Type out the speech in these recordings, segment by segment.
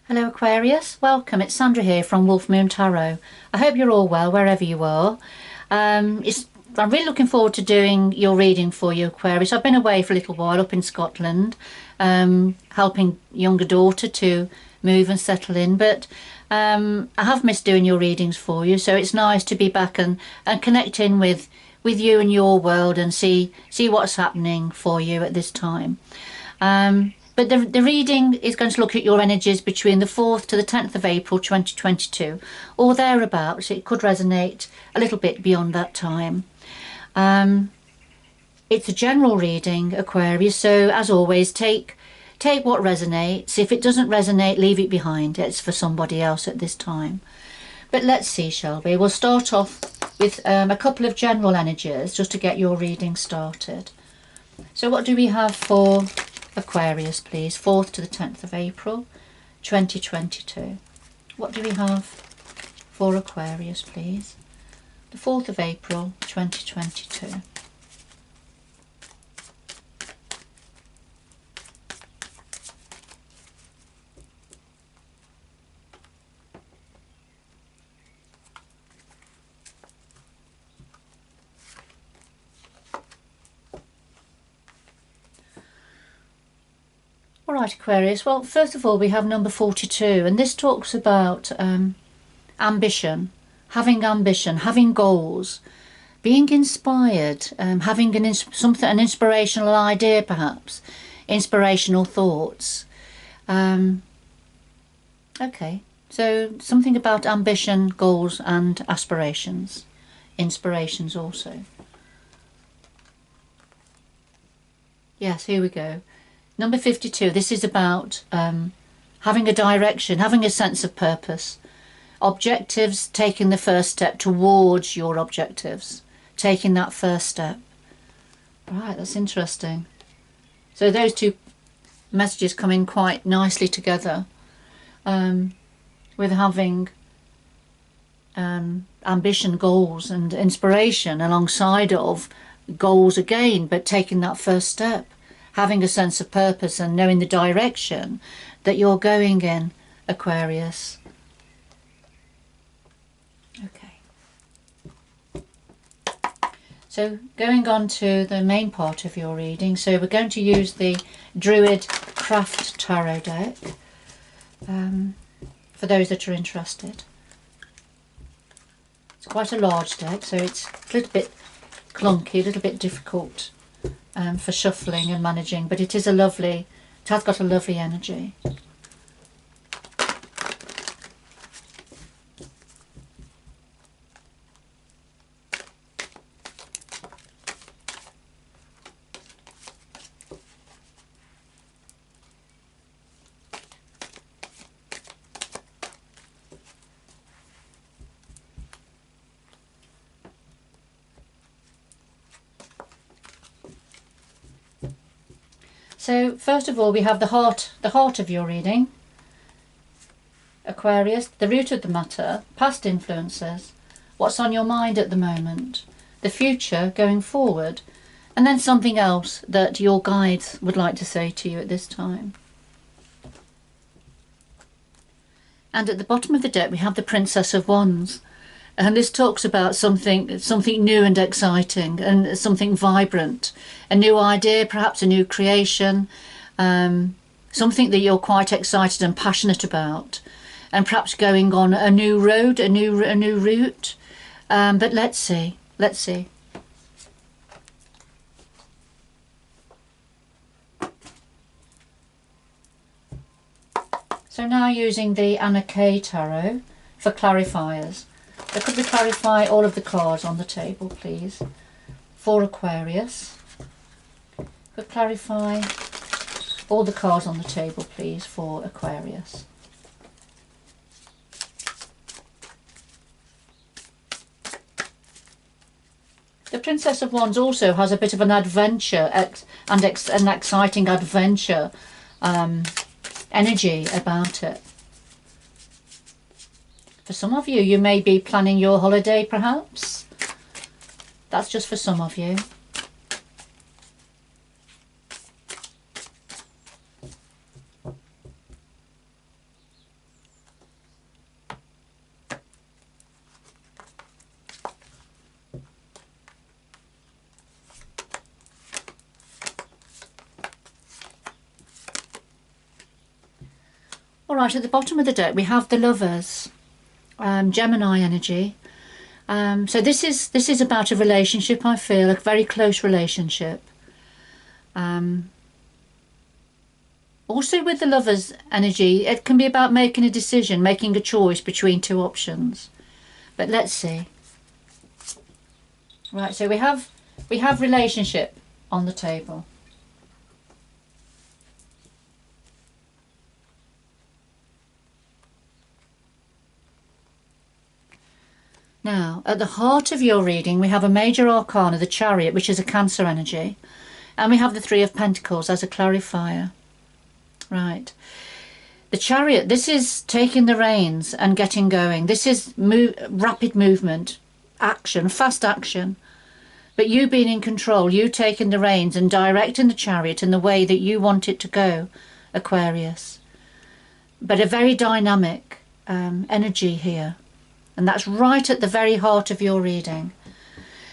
Hello Aquarius, welcome. It's Sandra here from Wolf Moon Tarot. I hope you're all well wherever you are. I'm really looking forward to doing your reading for you, Aquarius. I've been away for a little while up in Scotland, helping younger daughter to move and settle in, but I have missed doing your readings for you, so it's nice to be back and connect in with you and your world and see what's happening for you at this time. But the reading is going to look at your energies between the 4th to the 10th of April 2022 or thereabouts. It could resonate a little bit beyond that time. It's a general reading, Aquarius, so as always take what resonates. If it doesn't resonate, leave it behind. It's for somebody else at this time. But let's see, shall we? We'll start off with a couple of general energies just to get your reading started. So what do we have for Aquarius, please? 4th to the 10th of April 2022. What do we have for Aquarius, please? The 4th of April 2022. Alright Aquarius, well first of all we have number 42, and this talks about ambition, having goals, being inspired, having an inspirational idea perhaps, inspirational thoughts. Okay, so something about ambition, goals and aspirations, inspirations also. Yes, here we go. Number 52, this is about having a direction, having a sense of purpose. Objectives, taking the first step towards your objectives. Taking that first step. Right, that's interesting. So those two messages come in quite nicely together. With having ambition, goals and inspiration alongside of goals again, but taking that first step. Having a sense of purpose and knowing the direction that you're going in, Aquarius. Okay. So going on to the main part of your reading. So we're going to use the Druid Craft Tarot deck for those that are interested. It's quite a large deck, so it's a little bit clunky, a little bit difficult for shuffling and managing, but it has got a lovely energy. So first of all we have the heart of your reading, Aquarius, the root of the matter, past influences, what's on your mind at the moment, the future going forward, and then something else that your guides would like to say to you at this time. And at the bottom of the deck we have the Princess of Wands. And this talks about something new and exciting and something vibrant, a new idea, perhaps a new creation, something that you're quite excited and passionate about, and perhaps going on a new road, a new route. But let's see. So now using the Anna K Tarot for clarifiers. So could we clarify all of the cards on the table, please, for Aquarius? Could clarify all the cards on the table, please, for Aquarius. The Princess of Wands also has a bit of an adventure an exciting adventure energy about it. For some of you, you may be planning your holiday perhaps. That's just for some of you. All right, at the bottom of the deck we have the Lovers, Gemini energy. So this is about a relationship, I feel, a very close relationship. Also with the Lovers energy, it can be about making a decision, making a choice between two options. But let's see. Right, so we have relationship on the table. Now, at the heart of your reading, we have a major arcana, the Chariot, which is a Cancer energy, and we have the Three of Pentacles as a clarifier. Right. The Chariot, this is taking the reins and getting going. This is rapid movement, action, fast action. But you being in control, you taking the reins and directing the Chariot in the way that you want it to go, Aquarius. But a very dynamic energy here. And that's right at the very heart of your reading.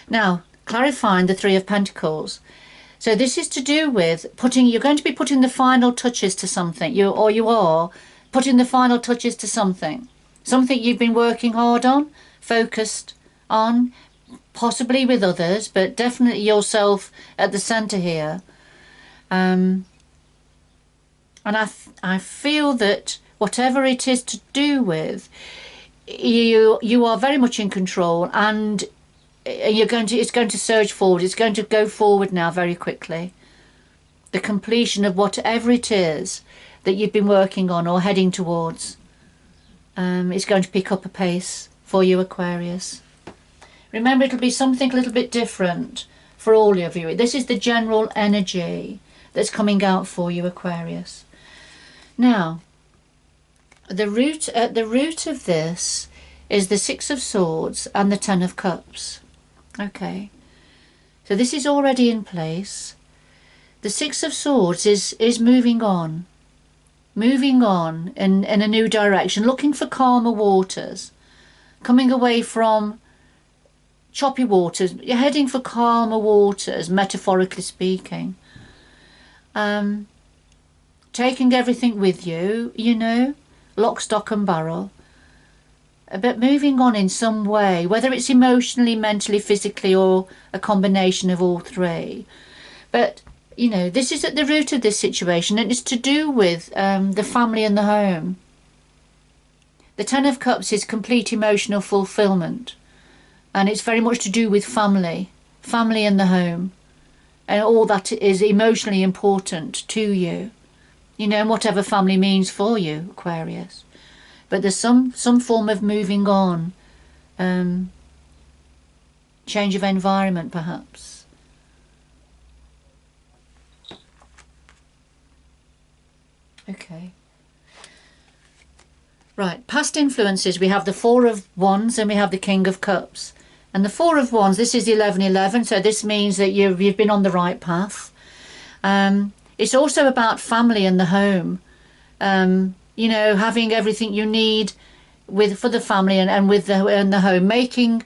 Now, clarifying the Three of Pentacles. So this is to do with you're going to be putting the final touches to something. You are putting the final touches to something. Something you've been working hard on, focused on, possibly with others, but definitely yourself at the centre here. And I feel that whatever it is to do with, you are very much in control, and it's going to surge forward. It's going to go forward now very quickly. The completion of whatever it is that you've been working on or heading towards is going to pick up a pace for you, Aquarius. Remember, it'll be something a little bit different for all of you. This is the general energy that's coming out for you, Aquarius. Now, at the root of this is the Six of Swords and the Ten of Cups. Okay, so this is already in place. The Six of Swords is moving on in a new direction, looking for calmer waters, coming away from choppy waters. You're heading for calmer waters, metaphorically speaking. Taking everything with you, lock, stock and barrel, but moving on in some way, whether it's emotionally, mentally, physically, or a combination of all three. But this is at the root of this situation, and it's to do with the family and the home. The Ten of Cups is complete emotional fulfillment, and it's very much to do with family and the home, and all that is emotionally important to you. And whatever family means for you, Aquarius. But there's some form of moving on, change of environment perhaps. Okay. Right, past influences, we have the Four of Wands and we have the King of Cups. And the Four of Wands, this is 11-11, so this means that you've been on the right path. It's also about family and the home, having everything you need for the family and with the home, making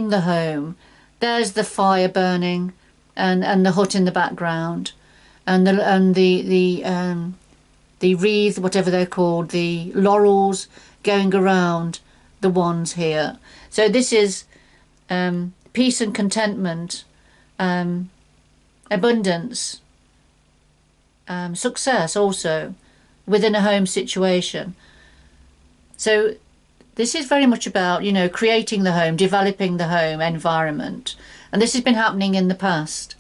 the home. There's the fire burning and the hut in the background, and the wreath, whatever they're called, the laurels going around the wands here. So this is peace and contentment, abundance. Success also within a home situation. So this is very much about creating the home, developing the home environment, and this has been happening in the past.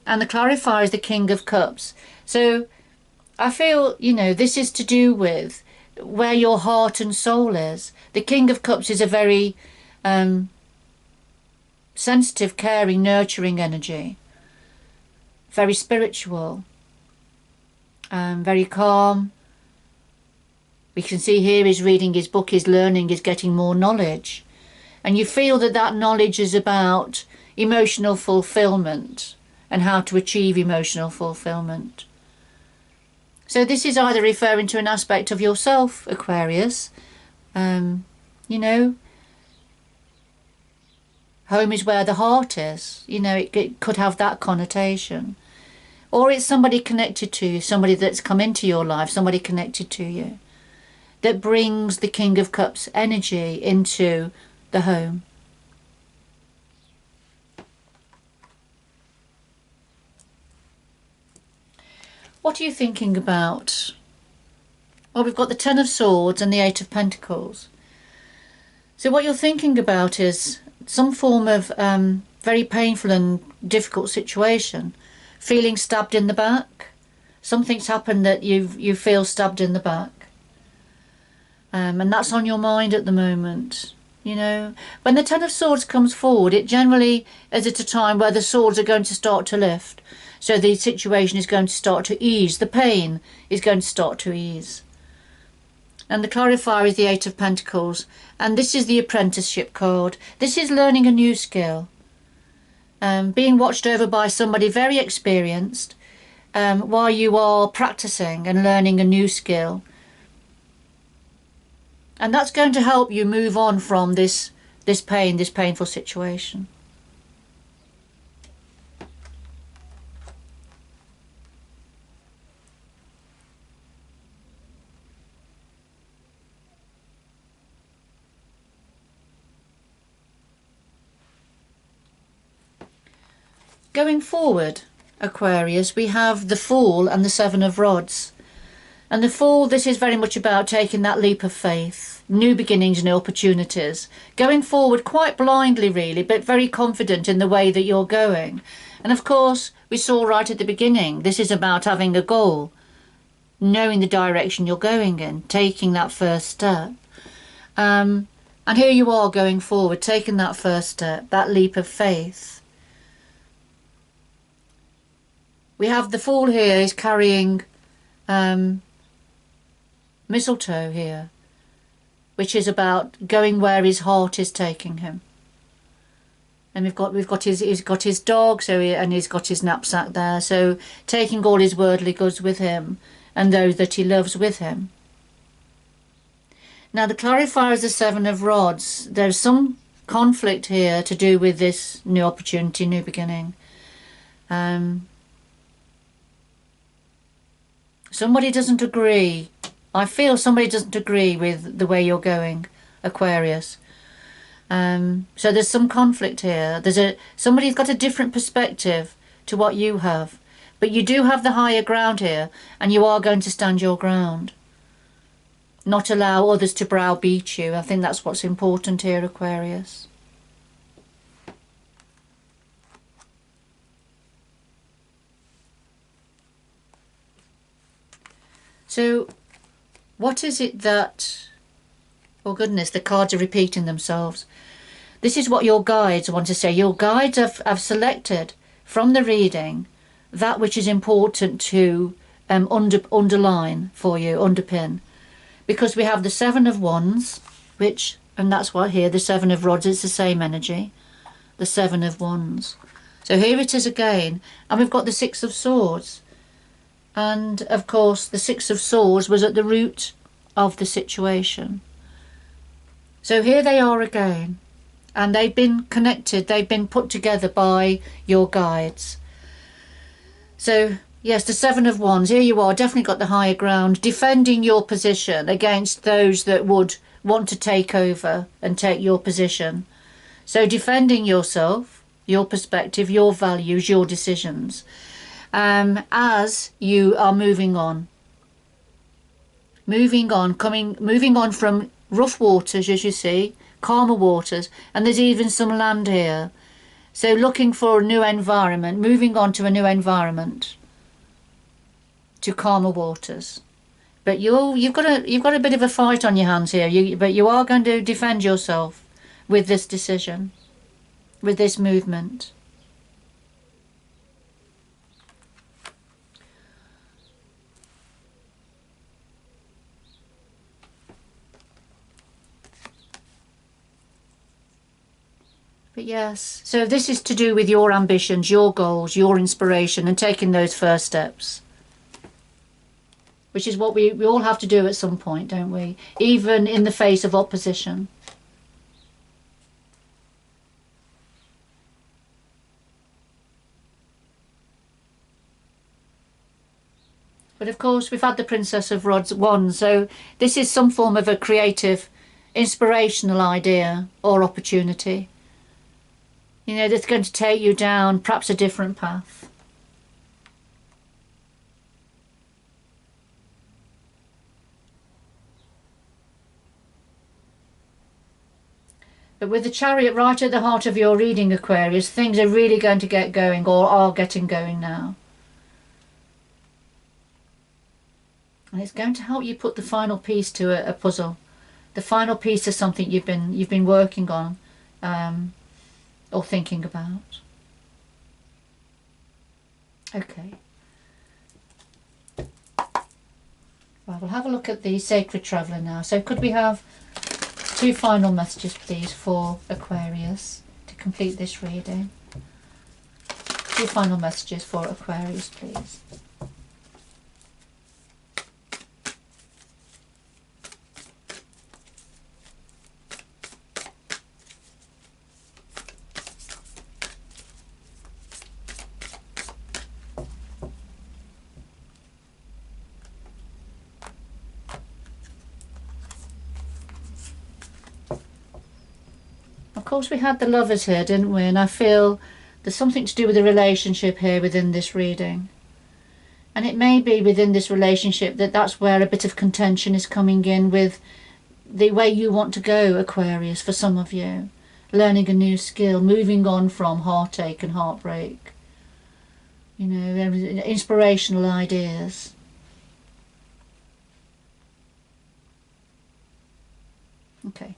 And the clarifier is the King of Cups. So I feel this is to do with where your heart and soul is. The King of Cups is a very sensitive, caring, nurturing energy, very spiritual. Very calm. We can see here he's reading his book, he's learning, he's getting more knowledge. And you feel that knowledge is about emotional fulfillment and how to achieve emotional fulfillment. So this is either referring to an aspect of yourself, Aquarius. Home is where the heart is. It could have that connotation. Or it's somebody connected to you, somebody that's come into your life, somebody connected to you. that brings the King of Cups energy into the home. What are you thinking about? Well, we've got the Ten of Swords and the Eight of Pentacles. So what you're thinking about is some form of very painful and difficult situation. Feeling stabbed in the back. Something's happened that you feel stabbed in the back. And that's on your mind at the moment. You know, when the Ten of Swords comes forward, it generally is at a time where the swords are going to start to lift. So the situation is going to start to ease. The pain is going to start to ease. And the clarifier is the Eight of Pentacles. And this is the apprenticeship card. This is learning a new skill. Being watched over by somebody very experienced while you are practicing and learning a new skill. And that's going to help you move on from this pain, this painful situation. Going forward, Aquarius, we have the Fool and the Seven of Rods. And the Fool, this is very much about taking that leap of faith, new beginnings, new opportunities. Going forward quite blindly, really, but very confident in the way that you're going. And of course, we saw right at the beginning, this is about having a goal, knowing the direction you're going in, taking that first step. And here you are going forward, taking that first step, that leap of faith. We have the Fool here is carrying mistletoe here, which is about going where his heart is taking him. And he's got his dog, and he's got his knapsack there, so taking all his worldly goods with him and those that he loves with him. Now the clarifier is the Seven of Rods. There's some conflict here to do with this new opportunity, new beginning. Somebody doesn't agree. I feel somebody doesn't agree with the way you're going, Aquarius. So there's some conflict here. Somebody's got a different perspective to what you have. But you do have the higher ground here, and you are going to stand your ground. Not allow others to browbeat you. I think that's what's important here, Aquarius. So, what is it that... Oh goodness, the cards are repeating themselves. This is what your guides want to say. Your guides have selected from the reading that which is important to underline for you, underpin. Because we have the Seven of Wands, and that's why here, the Seven of Rods, it's the same energy. The Seven of Wands. So here it is again. And we've got the Six of Swords. And of course the Six of Swords was at the root of the situation. So here they are again, and they've been connected, they've been put together by your guides. So yes, the Seven of Wands, here you are, definitely got the higher ground, defending your position against those that would want to take over and take your position. So defending yourself, your perspective, your values, your decisions. As you are moving on from rough waters, as you see, calmer waters, and there's even some land here. So looking for a new environment, moving on to a new environment, to calmer waters. But you've got a bit of a fight on your hands here. But you are going to defend yourself with this decision, with this movement. But yes, so this is to do with your ambitions, your goals, your inspiration, and taking those first steps. Which is what we all have to do at some point, don't we? Even in the face of opposition. But of course we've had the Princess of Wands, so this is some form of a creative, inspirational idea or opportunity. You know, that's going to take you down perhaps a different path. But with the Chariot right at the heart of your reading, Aquarius, things are really going to get going, or are getting going now. And it's going to help you put the final piece to a puzzle, the final piece of something you've been working on, or thinking about. Okay. Well, we'll have a look at the Sacred Traveller now. So could we have 2 final messages, please, for Aquarius to complete this reading? 2 final messages for Aquarius, please. Of course we had the Lovers here, didn't we? And I feel there's something to do with the relationship here within this reading. And it may be within this relationship that's where a bit of contention is coming in with the way you want to go, Aquarius, for some of you. Learning a new skill, moving on from heartache and heartbreak. You know, inspirational ideas. Okay.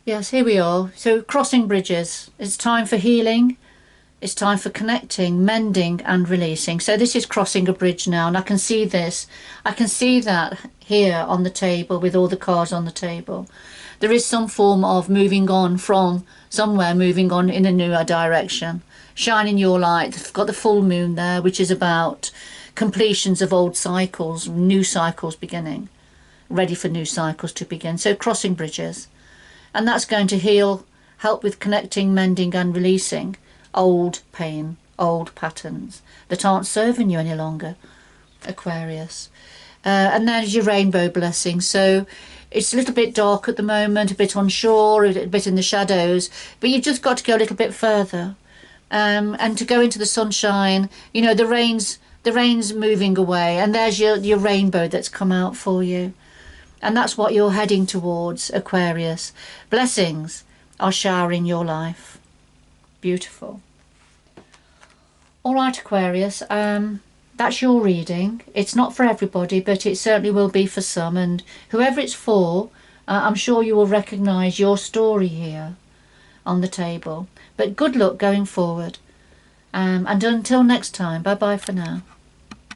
Yes, here we are. So crossing bridges. It's time for healing. It's time for connecting, mending and releasing. So this is crossing a bridge now, and I can see this. I can see that here on the table with all the cards on the table. There is some form of moving on from somewhere, moving on in a newer direction. Shining your light. They've got the full moon there, which is about completions of old cycles, new cycles beginning. Ready for new cycles to begin. So crossing bridges. And that's going to heal, help with connecting, mending and releasing old pain, old patterns that aren't serving you any longer, Aquarius. And there's your rainbow blessing. So it's a little bit dark at the moment, a bit unsure, a bit in the shadows, but you've just got to go a little bit further. And to go into the sunshine, you know, the rain's moving away, and there's your rainbow that's come out for you. And that's what you're heading towards, Aquarius. Blessings are showering your life. Beautiful. All right, Aquarius, that's your reading. It's not for everybody, but it certainly will be for some. And whoever it's for, I'm sure you will recognise your story here on the table. But good luck going forward. And until next time, bye-bye for now.